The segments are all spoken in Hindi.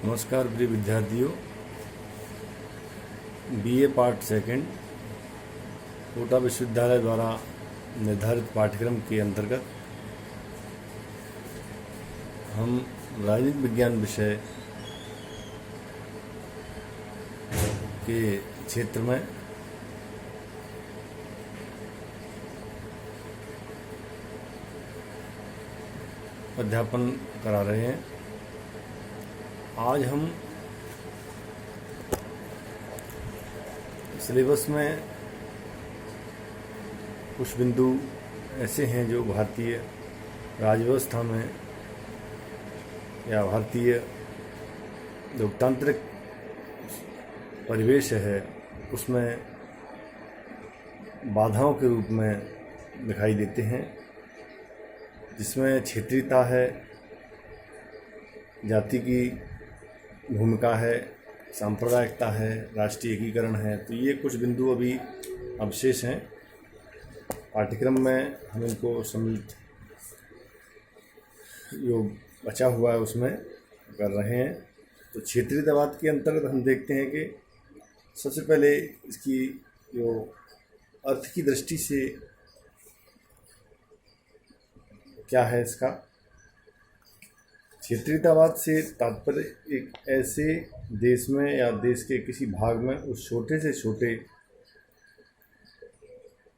नमस्कार प्रिय विद्यार्थियों। बीए पार्ट सेकंड कोटा विश्वविद्यालय द्वारा निर्धारित पाठ्यक्रम के अंतर्गत हम राजनीतिक विज्ञान विषय के क्षेत्र में अध्यापन करा रहे हैं। आज हम सिलेबस में कुछ बिंदु ऐसे हैं जो भारतीय राज्य व्यवस्था में या भारतीय लोकतांत्रिक परिवेश है उसमें बाधाओं के रूप में दिखाई देते हैं, जिसमें क्षेत्रीयता है, जाति की भूमिका है, सांप्रदायिकता है, राष्ट्रीय एकीकरण है। तो ये कुछ बिंदु अभी अवशेष हैं। पाठ्यक्रम में हम इनको सम्मिलित जो बचा हुआ है उसमें कर रहे हैं। तो क्षेत्रीयतावाद के अंतर्गत हम देखते हैं कि सबसे पहले इसकी जो अर्थ की दृष्टि से क्या है, इसका क्षेत्रीयतावाद से तात्पर्य एक ऐसे देश में या देश के किसी भाग में उस छोटे से छोटे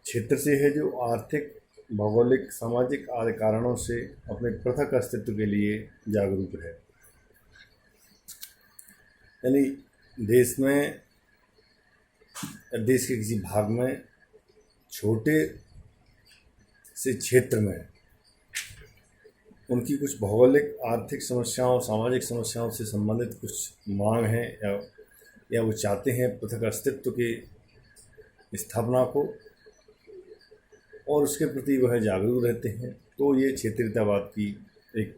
क्षेत्र से है जो आर्थिक, भौगोलिक, सामाजिक आदि कारणों से अपने पृथक अस्तित्व के लिए जागरूक है। यानी देश में, देश के किसी भाग में छोटे से क्षेत्र में उनकी कुछ भौगोलिक, आर्थिक समस्याओं, सामाजिक समस्याओं से संबंधित कुछ मांग है या वो चाहते हैं पृथक अस्तित्व की स्थापना को, और उसके प्रति वह जागरूक रहते हैं। तो ये क्षेत्रीयतावाद की एक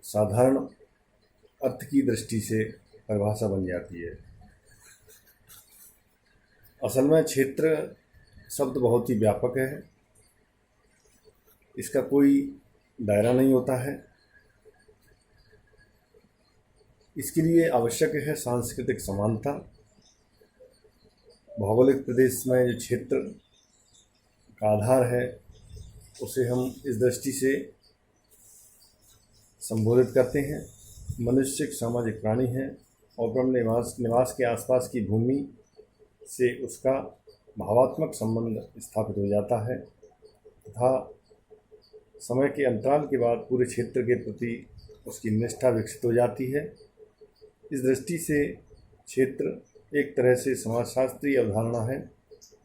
साधारण अर्थ की दृष्टि से परिभाषा बन जाती है। असल में क्षेत्र शब्द बहुत ही व्यापक है, इसका कोई दायरा नहीं होता है। इसके लिए आवश्यक है सांस्कृतिक समानता। भौगोलिक प्रदेश में जो क्षेत्र का आधार है उसे हम इस दृष्टि से संबोधित करते हैं। मनुष्य एक सामाजिक प्राणी है और अपने निवास के आसपास की भूमि से उसका भावात्मक संबंध स्थापित हो जाता है तथा समय के अंतराल के बाद पूरे क्षेत्र के प्रति उसकी निष्ठा विकसित हो जाती है। इस दृष्टि से क्षेत्र एक तरह से समाजशास्त्रीय अवधारणा है,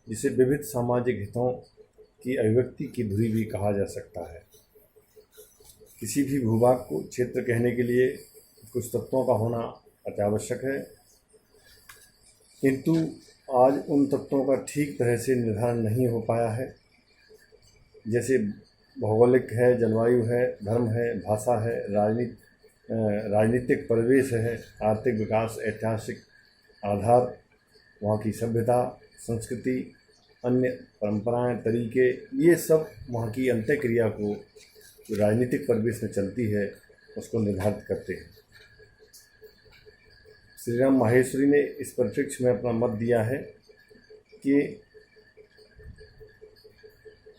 जिसे विविध सामाजिक हितों की अभिव्यक्ति की धुरी भी कहा जा सकता है। किसी भी भूभाग को क्षेत्र कहने के लिए कुछ तत्वों का होना अत्यावश्यक है, किंतु आज उन तत्वों का ठीक तरह से निर्धारण नहीं हो पाया है। जैसे भौगोलिक है, जलवायु है, धर्म है, भाषा है, राजनीतिक परिवेश है, आर्थिक विकास, ऐतिहासिक आधार, वहाँ की सभ्यता, संस्कृति, अन्य परंपराएं, तरीके, ये सब वहाँ की अंतःक्रिया को जो राजनीतिक परिवेश में चलती है उसको निर्धारित करते हैं। श्री राम माहेश्वरी ने इस परिप्रेक्ष्य में अपना मत दिया है कि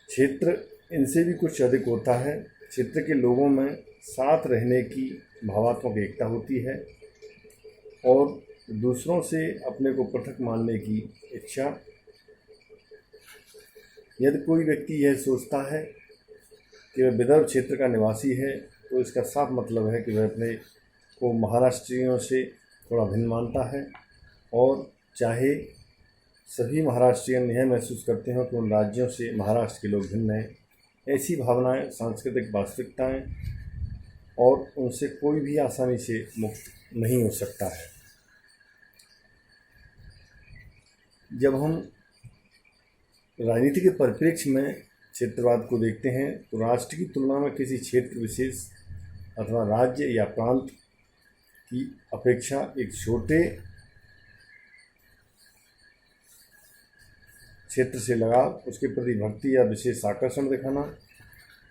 क्षेत्र इनसे भी कुछ अधिक होता है। क्षेत्र के लोगों में साथ रहने की भावात्मक एकता होती है और दूसरों से अपने को पृथक मानने की इच्छा। यदि कोई व्यक्ति यह सोचता है कि वह विदर्भ क्षेत्र का निवासी है तो इसका साफ मतलब है कि वह अपने को महाराष्ट्रियों से थोड़ा भिन्न मानता है, और चाहे सभी महाराष्ट्रियन यह महसूस करते हो कि उन राज्यों से महाराष्ट्र के लोग भिन्न हैं। ऐसी भावनाएं सांस्कृतिक वास्तविकताएं और उनसे कोई भी आसानी से मुक्त नहीं हो सकता है। जब हम राजनीति के परिप्रेक्ष्य में क्षेत्रवाद को देखते हैं तो राष्ट्र की तुलना में किसी क्षेत्र विशेष अथवा राज्य या प्रांत की अपेक्षा एक छोटे क्षेत्र से लगाव, उसके प्रति भक्ति या विशेष आकर्षण दिखाना,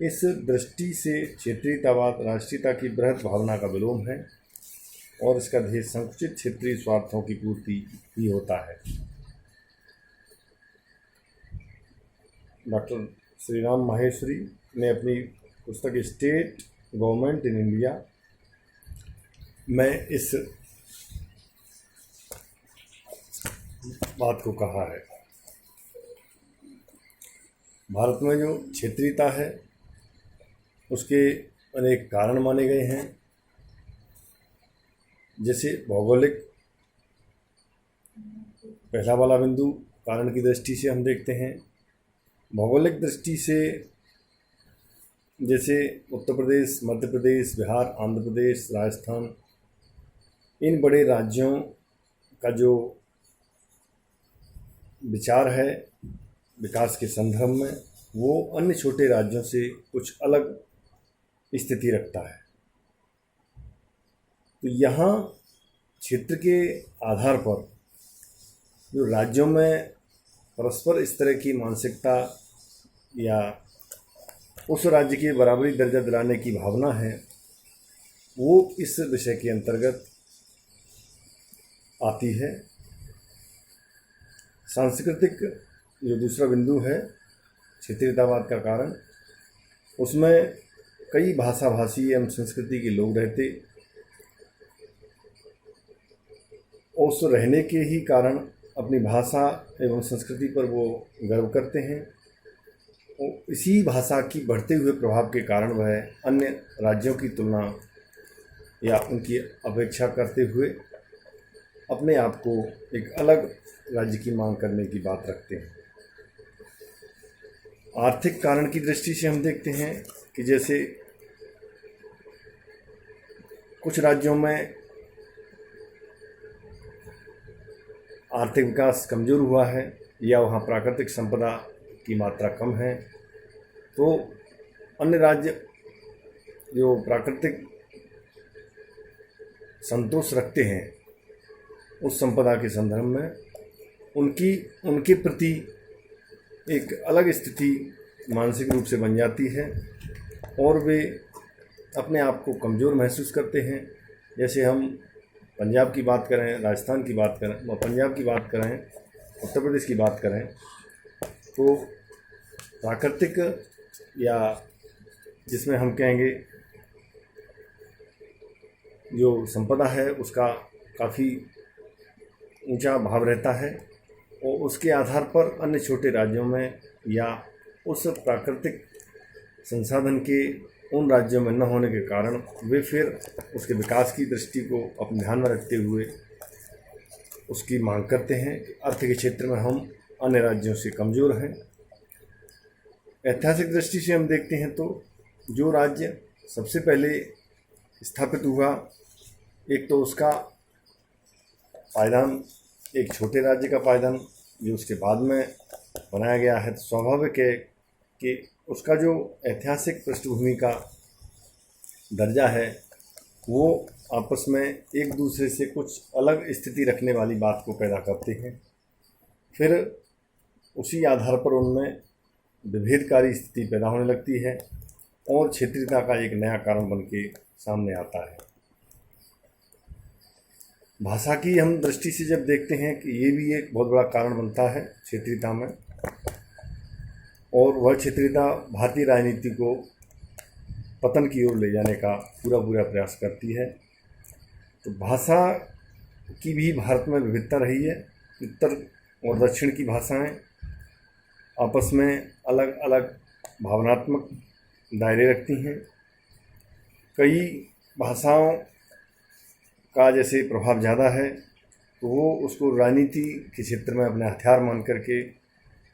इस दृष्टि से क्षेत्रीयतावाद राष्ट्रीयता की बृहत भावना का विलोम है। और इसका ध्येय संकुचित क्षेत्रीय स्वार्थों की पूर्ति ही होता है। डॉक्टर श्रीराम माहेश्वरी ने अपनी पुस्तक स्टेट गवर्नमेंट इन इंडिया में इस बात को कहा है। भारत में जो क्षेत्रीयता है उसके अनेक कारण माने गए हैं। जैसे भौगोलिक, पहला वाला बिंदु कारण की दृष्टि से हम देखते हैं। भौगोलिक दृष्टि से जैसे उत्तर प्रदेश, मध्य प्रदेश, बिहार, आंध्र प्रदेश, राजस्थान, इन बड़े राज्यों का जो विचार है विकास के संदर्भ में, वो अन्य छोटे राज्यों से कुछ अलग स्थिति रखता है। तो यहाँ क्षेत्र के आधार पर जो राज्यों में परस्पर इस तरह की मानसिकता या उस राज्य के बराबरी दर्जा दिलाने की भावना है, वो इस विषय के अंतर्गत आती है। सांस्कृतिक जो दूसरा बिंदु है क्षेत्रीयतावाद का कारण, उसमें कई भाषा भाषी एवं संस्कृति के लोग रहते, उस रहने के ही कारण अपनी भाषा एवं संस्कृति पर वो गर्व करते हैं। और इसी भाषा की बढ़ते हुए प्रभाव के कारण वह अन्य राज्यों की तुलना या उनकी अपेक्षा करते हुए अपने आप को एक अलग राज्य की मांग करने की बात रखते हैं। आर्थिक कारण की दृष्टि से हम देखते हैं कि जैसे कुछ राज्यों में आर्थिक विकास कमज़ोर हुआ है या वहाँ प्राकृतिक संपदा की मात्रा कम है, तो अन्य राज्य जो प्राकृतिक संतोष रखते हैं उस संपदा के संदर्भ में उनके प्रति एक अलग स्थिति मानसिक रूप से बन जाती है और वे अपने आप को कमज़ोर महसूस करते हैं। जैसे हम पंजाब की बात करें, राजस्थान की बात करें, पंजाब की बात करें, उत्तर प्रदेश की बात करें, तो प्राकृतिक या जिसमें हम कहेंगे जो संपदा है उसका काफ़ी ऊंचा भाव रहता है और उसके आधार पर अन्य छोटे राज्यों में या उस प्राकृतिक संसाधन के उन राज्यों में न होने के कारण वे फिर उसके विकास की दृष्टि को अपने ध्यान में रखते हुए उसकी मांग करते हैं। अर्थ के क्षेत्र में हम अन्य राज्यों से कमज़ोर हैं। ऐतिहासिक दृष्टि से हम देखते हैं तो जो राज्य सबसे पहले स्थापित हुआ, एक तो उसका पायदान एक छोटे राज्य का पायदान जो उसके बाद में बनाया गया है, तो स्वाभाविक है कि उसका जो ऐतिहासिक पृष्ठभूमि का दर्जा है वो आपस में एक दूसरे से कुछ अलग स्थिति रखने वाली बात को पैदा करते हैं। फिर उसी आधार पर उनमें विभेदकारी स्थिति पैदा होने लगती है और क्षेत्रीयता का एक नया कारण बन के सामने आता है। भाषा की हम दृष्टि से जब देखते हैं कि ये भी एक बहुत बड़ा कारण बनता है क्षेत्रीयता में, और वह क्षेत्रीयता भारतीय राजनीति को पतन की ओर ले जाने का पूरा प्रयास करती है। तो भाषा की भी भारत में विविधता रही है। उत्तर और दक्षिण की भाषाएं आपस में अलग अलग भावनात्मक दायरे रखती हैं। कई भाषाओं का जैसे प्रभाव ज़्यादा है तो वो उसको राजनीति के क्षेत्र में अपने हथियार मान करके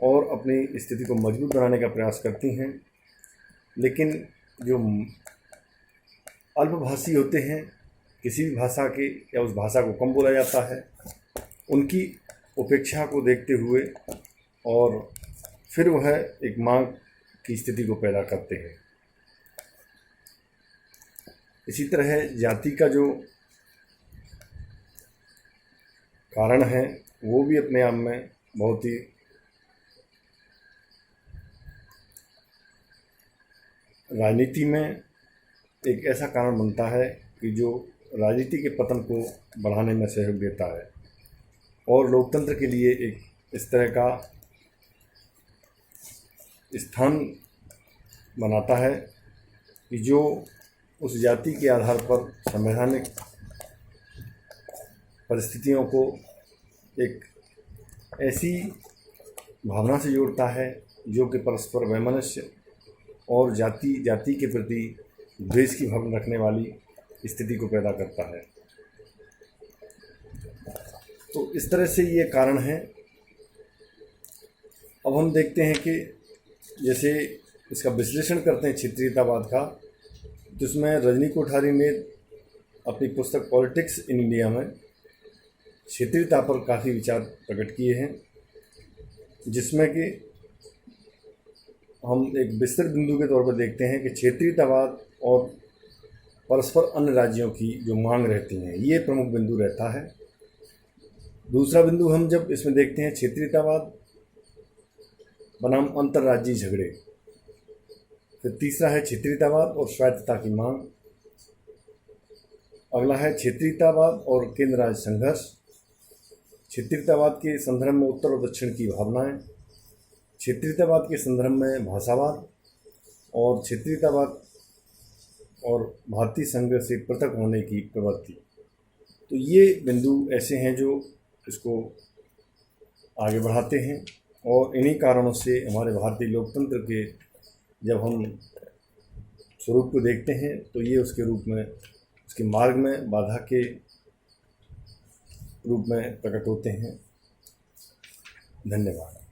और अपनी स्थिति को मजबूत बनाने का प्रयास करती हैं। लेकिन जो अल्पभाषी होते हैं, किसी भी भाषा के या उस भाषा को कम बोला जाता है, उनकी उपेक्षा को देखते हुए और फिर वह एक मांग की स्थिति को पैदा करते हैं। इसी तरह जाति का जो कारण है वो भी अपने आप में बहुत ही राजनीति में एक ऐसा कारण बनता है कि जो राजनीति के पतन को बढ़ाने में सहयोग देता है और लोकतंत्र के लिए एक इस तरह का स्थान बनाता है कि जो उस जाति के आधार पर संवैधानिक परिस्थितियों को एक ऐसी भावना से जोड़ता है जो कि परस्पर वैमनस्य और जाति के प्रति द्वेष की भावना रखने वाली स्थिति को पैदा करता है। तो इस तरह से ये कारण है। अब हम देखते हैं कि जैसे इसका विश्लेषण करते हैं क्षेत्रीयतावाद का, जिसमें रजनी कोठारी ने अपनी पुस्तक पॉलिटिक्स इन इंडिया में क्षेत्रीयता पर काफ़ी विचार प्रकट किए हैं, जिसमें कि हम एक विस्तृत बिंदु के तौर पर देखते हैं कि क्षेत्रीयतावाद और परस्पर अन्य राज्यों की जो मांग रहती हैं, ये प्रमुख बिंदु रहता है। दूसरा बिंदु हम जब इसमें देखते हैं क्षेत्रीयतावाद बनाम अंतर्राज्यीय झगड़े, फिर तीसरा है क्षेत्रीयतावाद और स्वायत्तता की मांग, अगला है क्षेत्रीयतावाद और केंद्र राज्य संघर्ष, क्षेत्रीयतावाद के संदर्भ में उत्तर और दक्षिण की भावनाएं, क्षेत्रीयतावाद के संदर्भ में भाषावाद और क्षेत्रीयतावाद और भारतीय संघ से पृथक होने की प्रवृत्ति। तो ये बिंदु ऐसे हैं जो इसको आगे बढ़ाते हैं और इन्हीं कारणों से हमारे भारतीय लोकतंत्र के जब हम स्वरूप को देखते हैं तो ये उसके रूप में, उसके मार्ग में बाधा के रूप में प्रकट होते हैं। धन्यवाद।